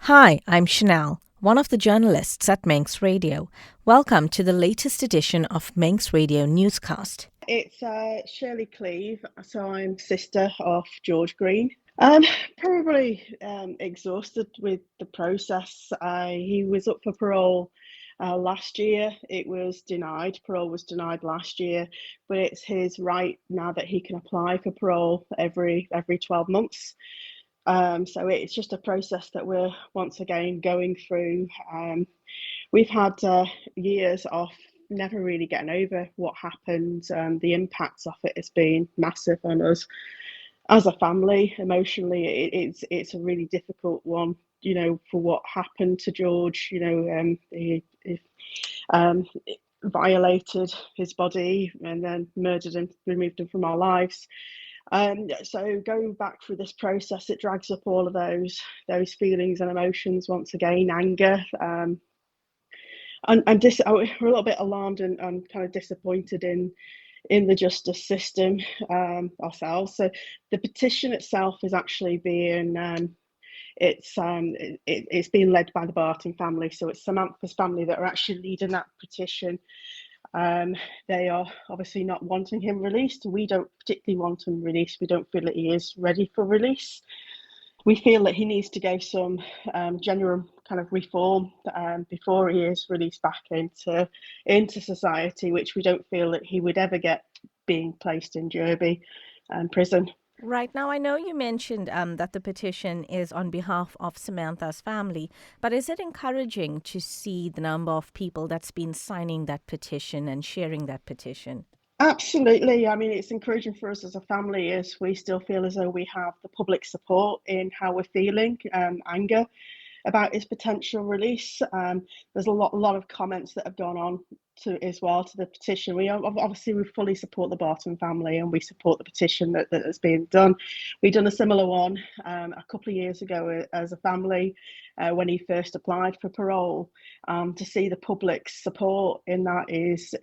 Hi, I'm Chanelle, one of the journalists at Manx Radio. Welcome to the latest edition of Manx Radio Newscast. It's Shirley Cleave, so I'm sister of George Green. Probably exhausted with the process. He was up for parole last year. It was denied. Parole was denied last year, but it's his right now that he can apply for parole every 12 months. So it's just a process that we're once again going through. We've had years of never really getting over what happened. The impacts of it has been massive on us as a family. Emotionally, it's a really difficult one. You know, for what happened to George. You know, he violated his body and then murdered him, removed him from our lives. So going back through this process, it drags up all of those feelings and emotions once again, anger. We're a little bit alarmed and kind of disappointed in the justice system ourselves. So the petition itself is actually being it's being led by the Barton family. So it's Samantha's family that are actually leading that petition. They are obviously not wanting him released. We don't particularly want him released. We don't feel that he is ready for release. We feel that he needs to go some genuine kind of reform before he is released back into society, which we don't feel that he would ever get being placed in Derby prison. Right now, I know you mentioned that the petition is on behalf of Samantha's family, but is it encouraging to see the number of people that's been signing that petition and sharing that petition? Absolutely. I mean, it's encouraging for us as a family as we still feel as though we have the public support in how we're feeling, anger about his potential release. There's a lot of comments that have gone on to the petition. We fully support the Barton family and we support the petition that has been done. We've done a similar one a couple of years ago as a family when he first applied for parole. To see the public's support in that it's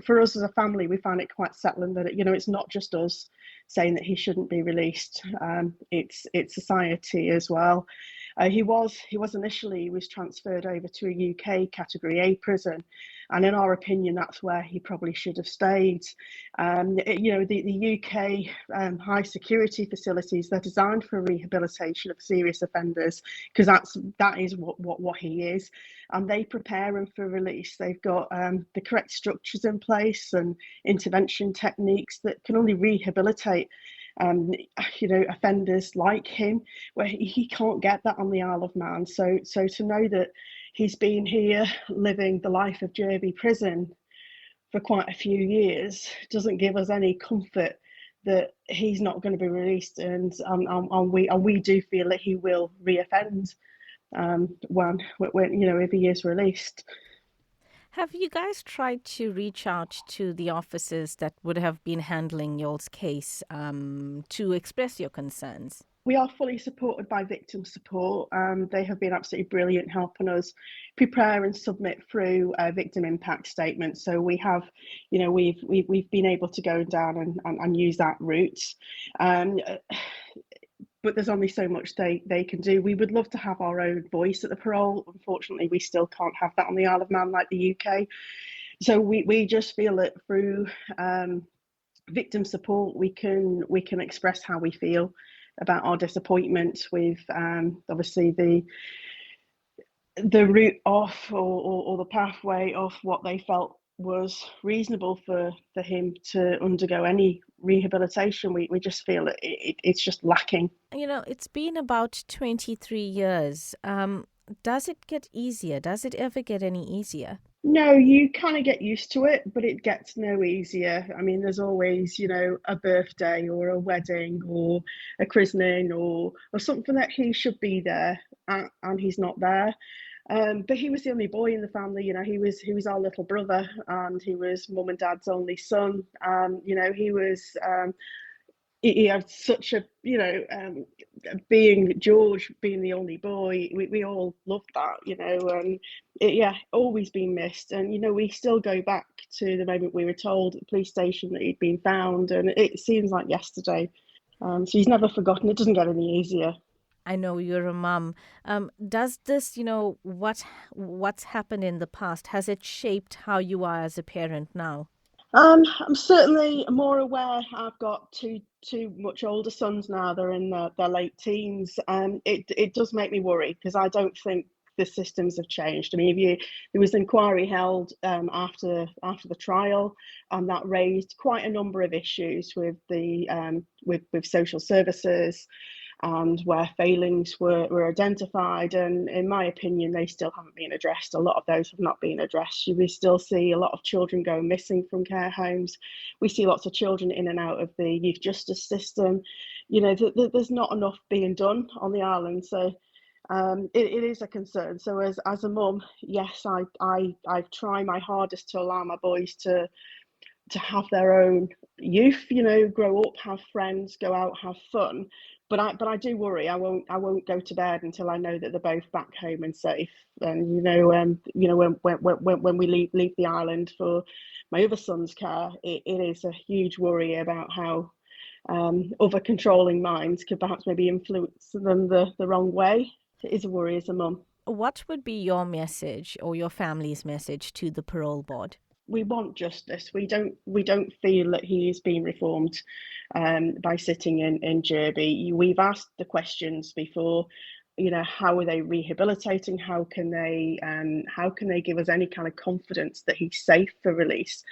for us as a family. We find it quite settling that it's not just us saying that he shouldn't be released. It's society as well. He was transferred over to a UK Category A prison, and in our opinion, that's where he probably should have stayed. The UK high security facilities, they're designed for rehabilitation of serious offenders because that is what he is, and they prepare him for release. They've got the correct structures in place and intervention techniques that can only rehabilitate offenders like him, where he can't get that on the Isle of Man. So to know that he's been here living the life of Derby prison for quite a few years doesn't give us any comfort that he's not going to be released, and we do feel that he will reoffend when if he is released. Have you guys tried to reach out to the officers that would have been handling y'all's case to express your concerns? We are fully supported by victim support. They have been absolutely brilliant helping us prepare and submit through victim impact statements. So we have, we've been able to go down and use that route. But there's only so much they can do. We would love to have our own voice at the parole. Unfortunately, we still can't have that on the Isle of Man like the UK. So we just feel that through victim support, we can express how we feel about our disappointment with obviously the route off or the pathway of what they felt was reasonable for him to undergo any rehabilitation. We just feel that it's just lacking. It's been about 23 years. Does it get easier? Does it ever get any easier? No, you kind of get used to it, but it gets no easier. I mean, there's always, a birthday or a wedding or a christening or something that he should be there and he's not there. But he was the only boy in the family. He was our little brother, and he was mum and dad's only son. He had such a being George being the only boy, we all loved that. Always been missed. And we still go back to the moment we were told at the police station that he'd been found, and it seems like yesterday. So he's never forgotten. It doesn't get any easier. I know you're a mum. Does this, what's happened in the past, has it shaped how you are as a parent now? I'm certainly more aware. I've got two much older sons now. They're in their late teens. It does make me worry because I don't think the systems have changed. I mean, there was an inquiry held after the trial, and that raised quite a number of issues with the with social services, and where failings were identified. And in my opinion, they still haven't been addressed. A lot of those have not been addressed. We still see a lot of children going missing from care homes. We see lots of children in and out of the youth justice system. There's not enough being done on the island. So it is a concern. So as a mum, yes, I try my hardest to allow my boys to have their own youth, grow up, have friends, go out, have fun. But I do worry. I won't go to bed until I know that they're both back home and safe. And when we leave the island for my other son's care, it is a huge worry about how other controlling minds could perhaps maybe influence them the wrong way. It is a worry as a mum. What would be your message or your family's message to the parole board? We want justice. We don't feel that he is being reformed by sitting in Derby. We've asked the questions before. How are they rehabilitating? How can they give us any kind of confidence that he's safe for release,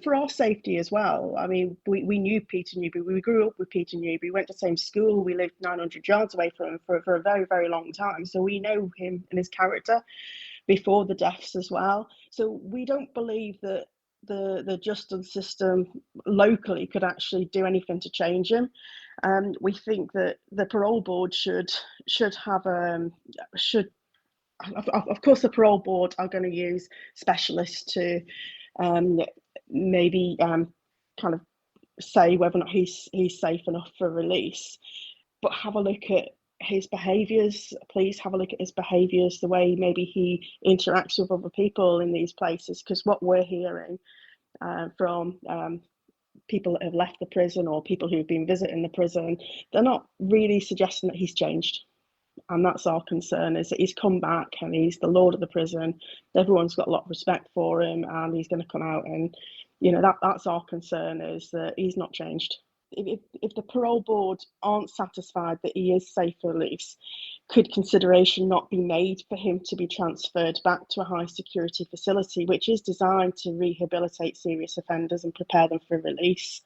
for our safety as well? I mean, we knew Peter Newbery. We grew up with Peter Newbery. We went to the same school. We lived 900 yards away from him for a very, very long time. So we know him and his character before the deaths as well. So we don't believe that the justice system locally could actually do anything to change him. We think that the parole board should have should of course the parole board are going to use specialists to maybe kind of say whether or not he's safe enough for release, but have a look at his behaviours. Please have a look at his behaviours, the way maybe he interacts with other people in these places, because what we're hearing from people that have left the prison or people who've been visiting the prison, they're not really suggesting that he's changed. And that's our concern, is that he's come back and he's the lord of the prison. Everyone's got a lot of respect for him, and he's going to come out, and that's our concern, is that he's not changed. If the parole board aren't satisfied that he is safe for release, could consideration not be made for him to be transferred back to a high security facility, which is designed to rehabilitate serious offenders and prepare them for release?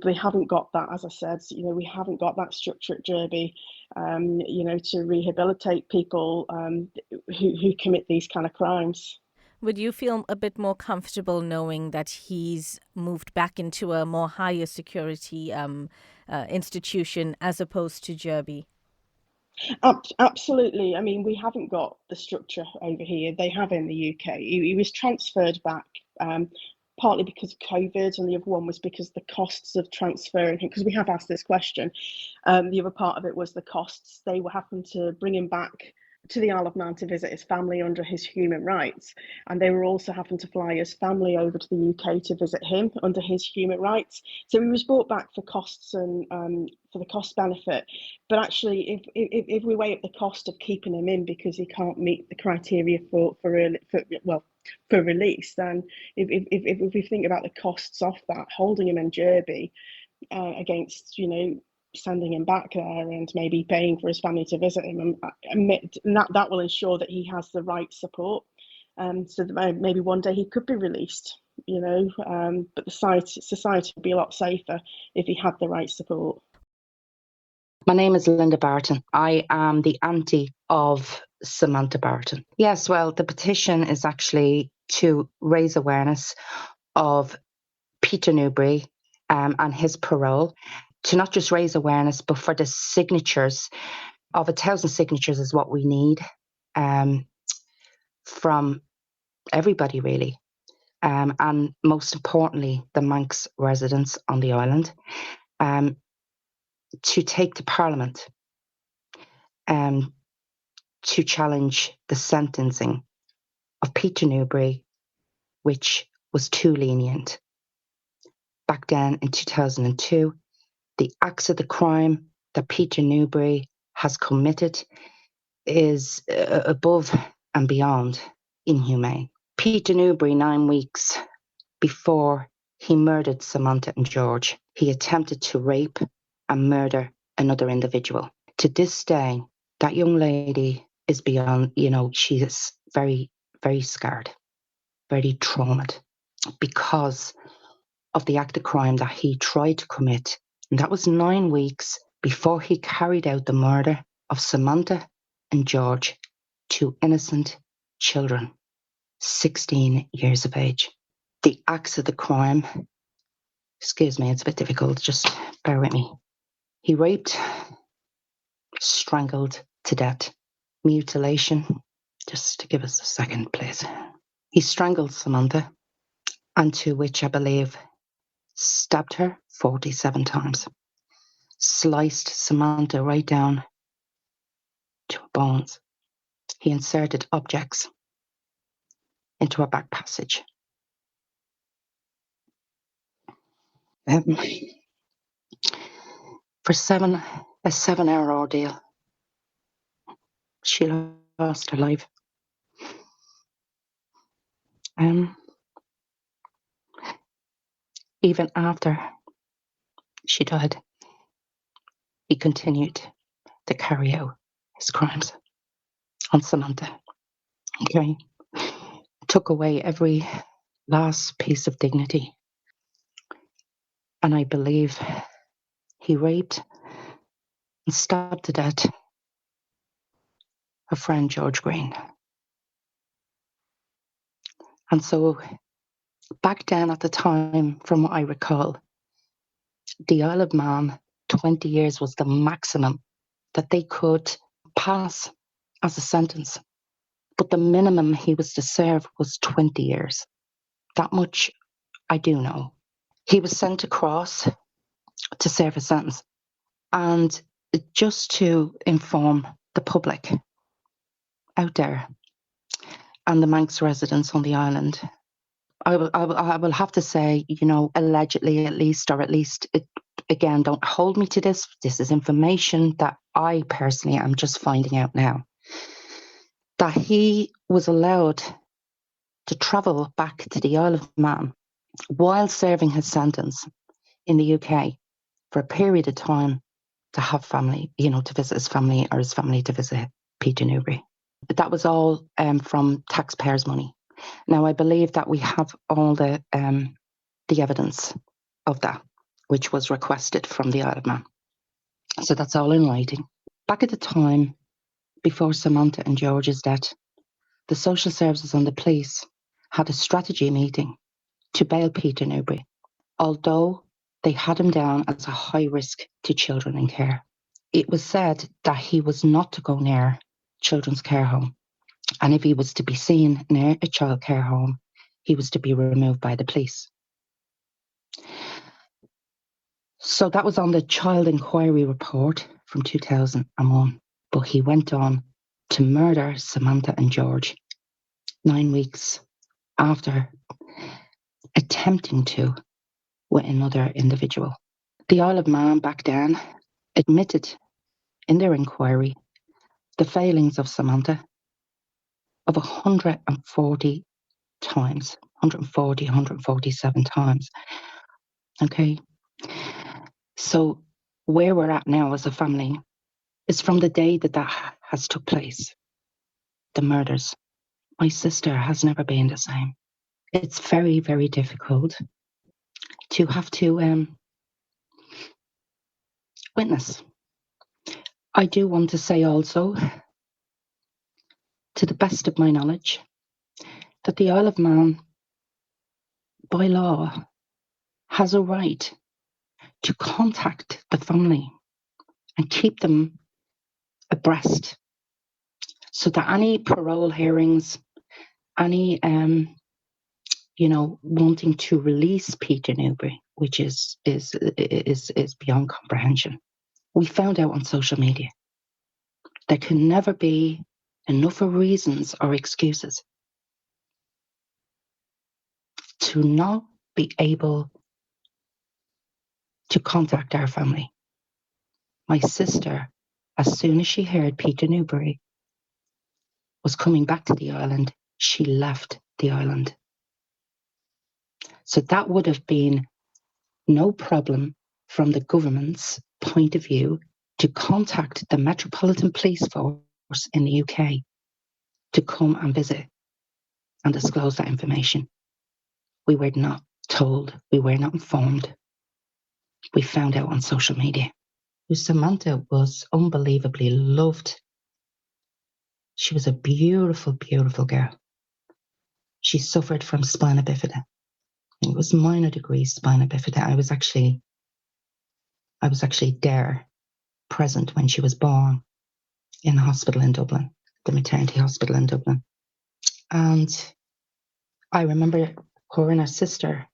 We haven't got that, as I said. We haven't got that structure at Derby, to rehabilitate people who commit these kind of crimes. Would you feel a bit more comfortable knowing that he's moved back into a more higher security institution as opposed to Derby? Absolutely. I mean, we haven't got the structure over here. They have in the UK. He was transferred back partly because of COVID, and the other one was because the costs of transferring him, because we have asked this question. The other part of it was the costs. They were having to bring him back to the Isle of Man to visit his family under his human rights, and they were also having to fly his family over to the UK to visit him under his human rights. So he was brought back for costs and for the cost benefit. But actually, if we weigh up the cost of keeping him in because he can't meet the criteria for release, then if we think about the costs of that, holding him in Derby against sending him back there and maybe paying for his family to visit him, and that will ensure that he has the right support, so that maybe one day he could be released. But the society would be a lot safer if he had the right support. My name is Linda Barton. I am the auntie of Samantha Barton. Yes, well, the petition is actually to raise awareness of Peter Newbery and his parole, to not just raise awareness, but for the signatures of 1,000 signatures is what we need from everybody, really. And most importantly, the Manx residents on the island, to take to Parliament to challenge the sentencing of Peter Newbery, which was too lenient. Back then in 2002, the acts of the crime that Peter Newbery has committed is above and beyond inhumane. Peter Newbery, 9 weeks before he murdered Samantha and George, he attempted to rape and murder another individual. To this day, that young lady is beyond, she is very, very scarred, very traumatized because of the act of crime that he tried to commit. And that was 9 weeks before he carried out the murder of Samantha and George, 2 innocent children, 16 years of age. The acts of the crime, excuse me, it's a bit difficult, just bear with me. He raped, strangled to death, mutilation, just to give us a second, please. He strangled Samantha, and to which I believe stabbed her 47 times, sliced Samantha right down to her bones. He inserted objects into her back passage. For a 7-hour ordeal, she lost her life. Even after she died, he continued to carry out his crimes on Samantha. Okay, took away every last piece of dignity, and I believe he raped and stabbed to death her friend George Green. And so back then at the time, from what I recall, the Isle of Man, 20 years was the maximum that they could pass as a sentence. But the minimum he was to serve was 20 years. That much I do know. He was sent across to serve a sentence. And just to inform the public out there and the Manx residents on the island, I will have to say, allegedly at least, or at least, again, don't hold me to this. This is information that I personally am just finding out now. That he was allowed to travel back to the Isle of Man while serving his sentence in the UK for a period of time to have family, to visit his family, or his family to visit Peter Newbery. But that was all from taxpayers' money. Now, I believe that we have all the evidence of that, which was requested from the Isle of Man. So that's all in writing. Back at the time, before Samantha and George's death, the social services and the police had a strategy meeting to bail Peter Newbery, although they had him down as a high risk to children in care. It was said that he was not to go near children's care home, and if he was to be seen near a child care home, he was to be removed by the police. So that was on the child inquiry report from 2001, but he went on to murder Samantha and George 9 weeks after attempting to with another individual. The Isle of Man back then admitted in their inquiry the failings of Samantha of 140 times, 147 times. Okay. So where we're at now as a family is from the day that has took place, the murders. My sister has never been the same. It's very, very difficult to have to witness. I do want to say also, to the best of my knowledge, that the Isle of Man, by law, has a right to contact the family and keep them abreast, so that any parole hearings, any wanting to release Peter Newbery, which is beyond comprehension. We found out on social media there can never be enough of reasons or excuses to not be able to contact our family. My sister as soon as she heard Peter Newbery was coming back to the island, she left the island. So that would have been no problem from the government's point of view to contact the Metropolitan Police Force in the UK to come and visit and disclose that information. We were not told, we were not informed. We found out on social media. Samantha was unbelievably loved. She was a beautiful, beautiful girl. She suffered from spina bifida. It was minor degree spina bifida. I was actually there, present when she was born in the hospital in Dublin, the maternity hospital in Dublin. And I remember her and her sister,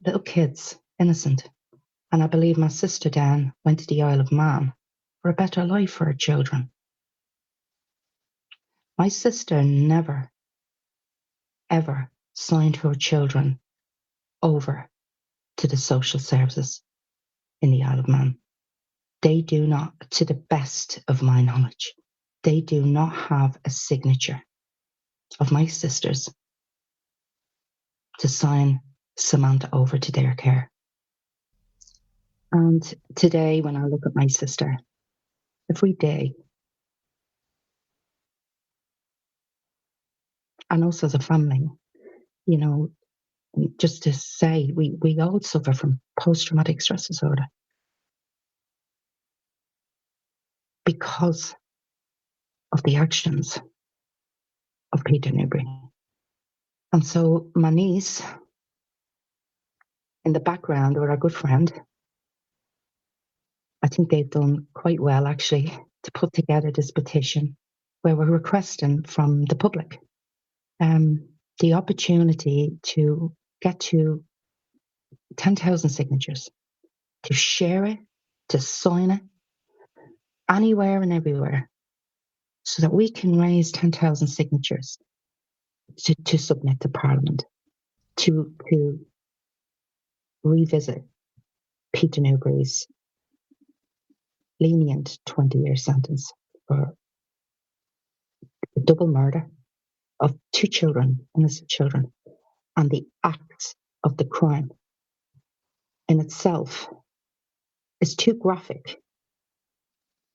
little kids, innocent. And I believe my sister Dan went to the Isle of Man for a better life for her children. My sister never, ever signed her children over to the social services in the Isle of Man. They do not, to the best of my knowledge, they do not have a signature of my sisters to sign Samantha over to their care. And today, when I look at my sister, every day, and also as a family, you know, just to say, we all suffer from post-traumatic stress disorder because of the actions of Peter Newbery. And so my niece, in the background, or a good friend, I think they've done quite well, actually, to put together this petition where we're requesting from the public the opportunity to get to 10,000 signatures, to share it, to sign it, anywhere and everywhere, so that we can raise 10,000 signatures to submit to Parliament, to revisit Peter Newbery's lenient 20-year sentence for the double murder of two children, innocent children, and the acts of the crime in itself is too graphic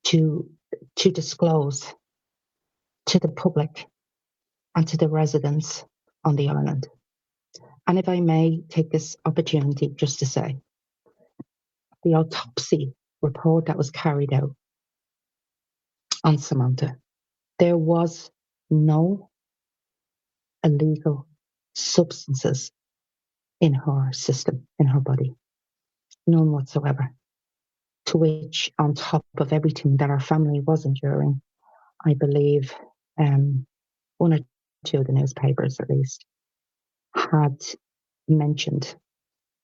to disclose to the public and to the residents on the island. And if I may take this opportunity just to say, the autopsy report that was carried out on Samantha, there was no illegal substances in her system, in her body, none whatsoever. To which, on top of everything that our family was enduring, I believe one or two of the newspapers, at least, had mentioned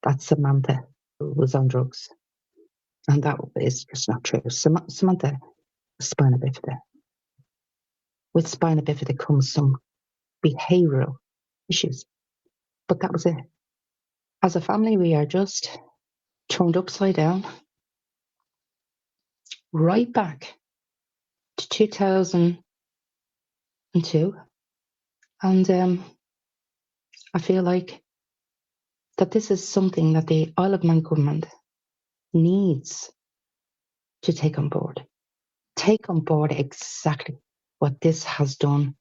that Samantha was on drugs. And that is just not true. Samantha was spina bifida. With spina bifida comes some behavioural issues. But that was it. As a family, we are just turned upside down, right back to 2002. And I feel like that this is something that the Isle of Man government needs to take on board. Take on board exactly what this has done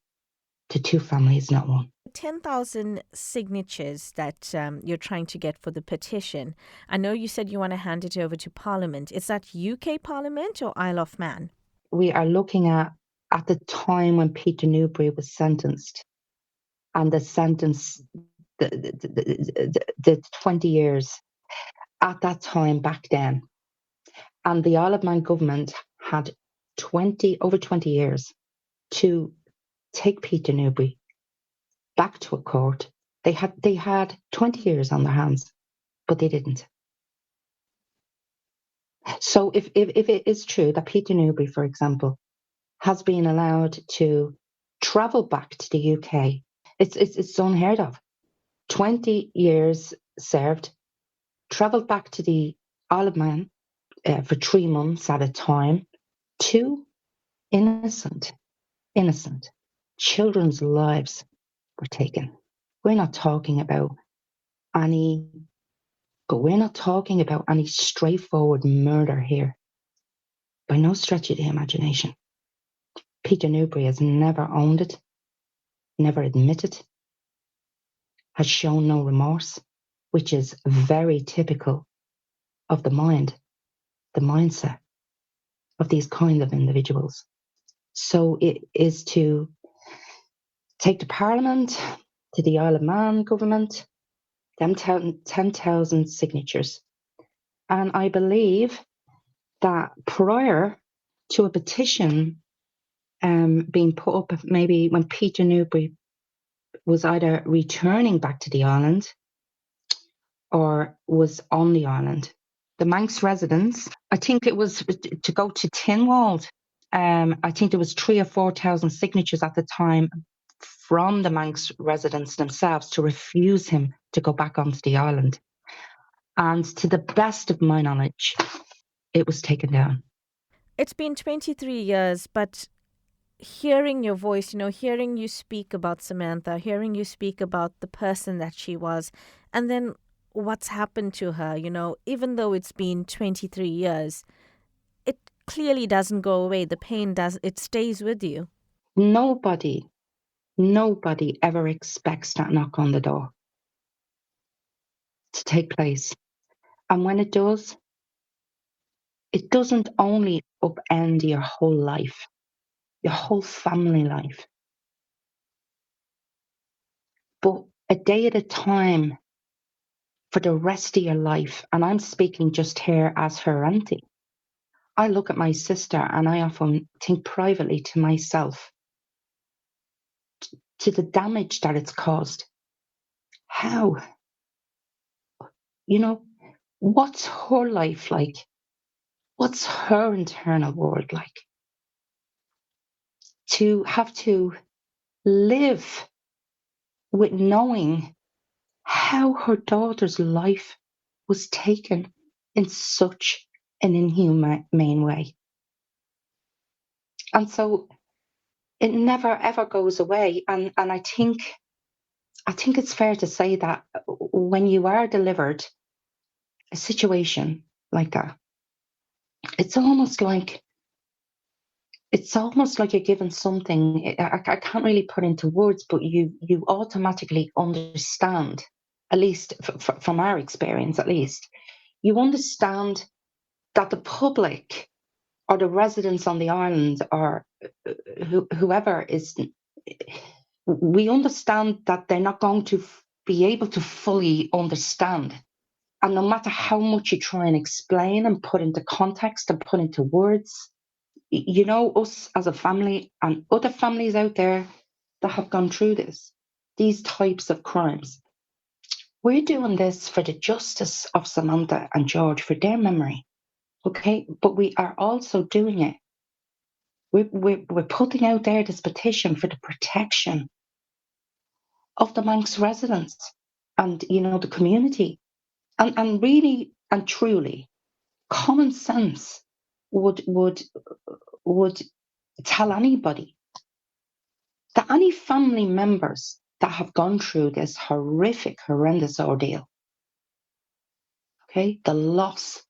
to two families, not one. 10,000 signatures that you're trying to get for the petition. I know you said you want to hand it over to Parliament. Is that UK Parliament or Isle of Man? We are looking at the time when Peter Newbery was sentenced, and the sentence, the 20 years at that time back then. And the Isle of Man government had over 20 years to take Peter Newbery back to a court. They had 20 years on their hands, but they didn't. So if it is true that Peter Newbery, for example, has been allowed to travel back to the UK, it's unheard of. 20 years served, travelled back to the Isle of Man for 3 months at a time Two innocent children's lives were taken. We're not talking about any straightforward murder here. By no stretch of the imagination. Peter Newbery has never owned it, never admitted, has shown no remorse, which is very typical of the mindset of these kind of individuals. So it is to take the Parliament to the Isle of Man government, them 10,000 signatures. And I believe that prior to a petition being put up, maybe when Peter Newbery was either returning back to the island or was on the island, the Manx residents, I think it was to go to Tynwald. I think there was 3,000 or 4,000 signatures at the time from the Manx residents themselves to refuse him to go back onto the island. And to the best of my knowledge, it was taken down. It's been 23 years, but hearing your voice, hearing you speak about Samantha, hearing you speak about the person that she was, and then what's happened to her, even though it's been 23 years, it clearly doesn't go away. The pain it stays with you. Nobody ever expects that knock on the door to take place. And when it does, it doesn't only upend your whole life, your whole family life, but a day at a time for the rest of your life. And I'm speaking just here as her auntie. I look at my sister and I often think privately to myself, to the damage that it's caused. How? What's her life like? What's her internal world like? To have to live with knowing how her daughter's life was taken in such an inhumane way. And so it never ever goes away. And I think it's fair to say that when you are delivered a situation like that, it's almost like you're given something. I can't really put into words, but you automatically understand, at least from our experience, at least, you understand that the public or the residents on the island or whoever is, we understand that they're not going to be able to fully understand. And no matter how much you try and explain and put into context and put into words, us as a family and other families out there that have gone through these types of crimes, we're doing this for the justice of Samantha and George, for their memory. Okay, but we are also doing it. We're putting out there this petition for the protection of the Manx residents and the community, and really and truly, common sense would tell anybody that any family members that have gone through this horrendous ordeal, okay, the loss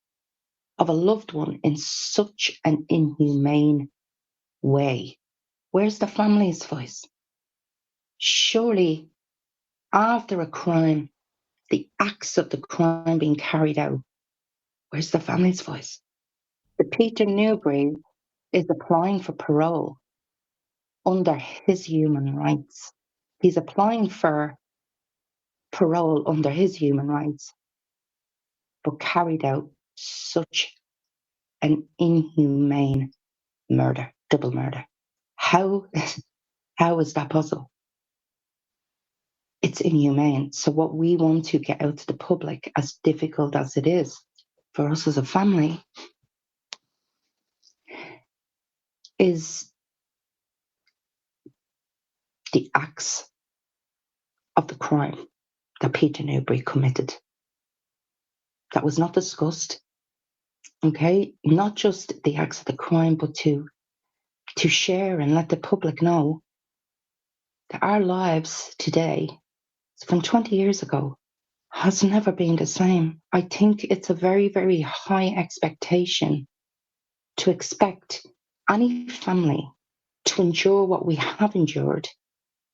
of a loved one in such an inhumane way, where's the family's voice? Surely, after a crime, the acts of the crime being carried out, where's the family's voice? The Peter Newbery is applying for parole under his human rights. He's applying for parole under his human rights, but carried out such an inhumane murder, double murder. How is that possible? It's inhumane. So what we want to get out to the public, as difficult as it is for us as a family, is the acts of the crime that Peter Newbery committed. That was not discussed. Okay, not just the acts of the crime, but to share and let the public know that our lives today, from 20 years ago, has never been the same. I think it's a very, very high expectation to expect any family to endure what we have endured,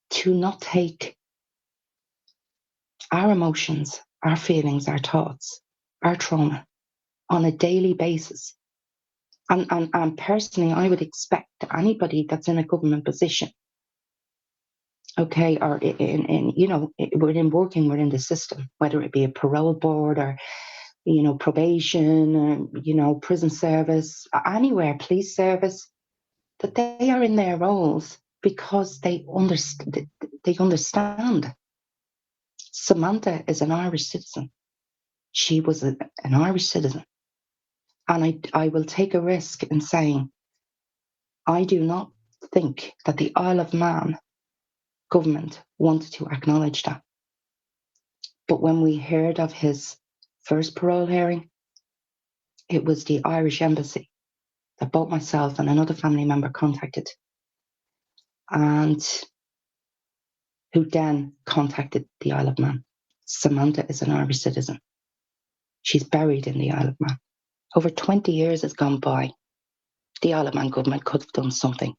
to not take our emotions, our feelings, our thoughts, our trauma on a daily basis. And personally, I would expect anybody that's in a government position, okay, or in within the system, whether it be a parole board or, probation, or, prison service, anywhere, police service, that they are in their roles because they understand. Samantha is an Irish citizen. She was an Irish citizen. And I will take a risk in saying, I do not think that the Isle of Man government wanted to acknowledge that. But when we heard of his first parole hearing, it was the Irish embassy that both myself and another family member contacted, and who then contacted the Isle of Man. Samantha is an Irish citizen. She's buried in the Isle of Man. Over 20 years has gone by. The Isle of Man government could have done something,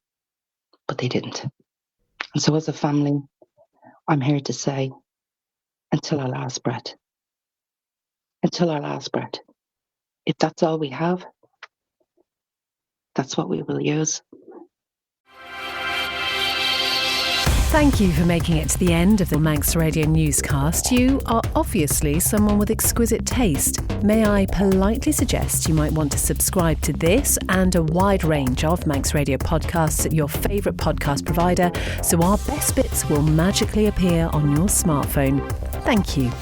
but they didn't. And so as a family, I'm here to say, until our last breath. Until our last breath. If that's all we have, that's what we will use. Thank you for making it to the end of the Manx Radio Newscast. You are obviously someone with exquisite taste. May I politely suggest you might want to subscribe to this and a wide range of Manx Radio podcasts at your favourite podcast provider, so our best bits will magically appear on your smartphone. Thank you.